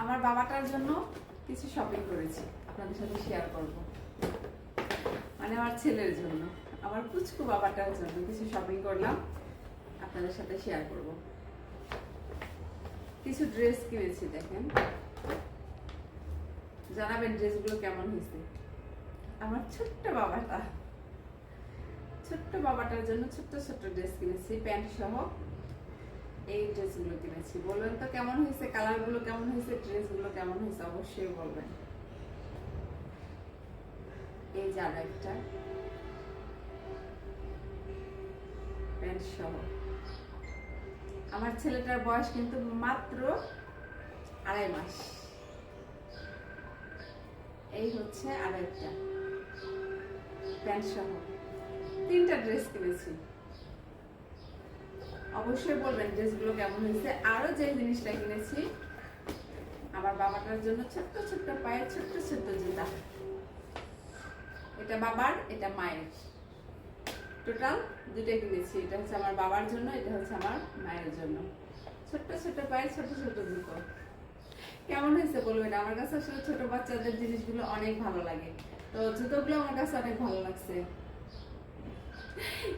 আমার বাবাটার জন্য কিছু শপিং করেছি, আপনাদের সাথে শেয়ার করব। মানে আমার ছেলের জন্য, আমার পুচকু বাবাটার জন্য কিছু শপিং করলাম, আপনাদের সাথে শেয়ার করব। কিছু ড্রেস কিনেছি, দেখেন, জানাবেন ড্রেসগুলো কেমন হয়েছে। আমার ছোট্ট বাবাটার জন্য ছোট্ট ছোট্ট ড্রেস কিনেছি, প্যান্ট সহ। এই ড্রেসগুলো কিনেছি, বলবেন তো কেমন হয়েছে, কালারগুলো কেমন হয়েছে, ড্রেসগুলো কেমন হয়েছে, অবশ্যই বলবেন। এই যে একটা প্যান্ট সহ। আমার ছেলেটার বয়স কিন্তু মাত্র 2.5 মাস। এই হচ্ছে আরেকটা প্যান্ট সহ। 3টা ড্রেস কিনেছি, অবশ্যই বলবেন ড্রেসগুলো কেমন হয়েছে। আরো যে জিনিসটা কিনেছি আমার বাবাটার জন্য, ছোট্ট ছোট্ট পায়ের ছোট্ট ছোট্ট জুতা। এটা বাবার, এটা মায়ের, টোটাল 2টা কিনেছি। এটা হচ্ছে আমার বাবার জন্য, এটা হচ্ছে আমার মায়ের জন্য। ছোট্ট ছোট্ট পায়ের ছোট ছোট জুতো। কেমন হয়েছে বলবেন। আমার কাছে আসলে ছোট বাচ্চাদের জিনিসগুলো অনেক ভালো লাগে, তো জুতোগুলো আমার কাছে অনেক ভালো লাগছে।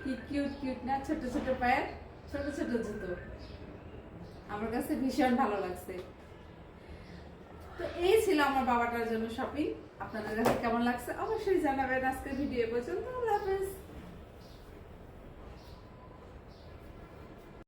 কি কিউট কিউট না, ছোট ছোট পায়ের ছোট ছোট জুতো, আমার কাছে ভীষণ ভালো লাগছে। তো এই ছিল আমার বাবাটার জন্য শপিং। আপনাদের কাছে কেমন লাগছে অবশ্যই জানাবেন। আজকের ভিডিও পর্যন্ত, আল্লাহ হাফেজ।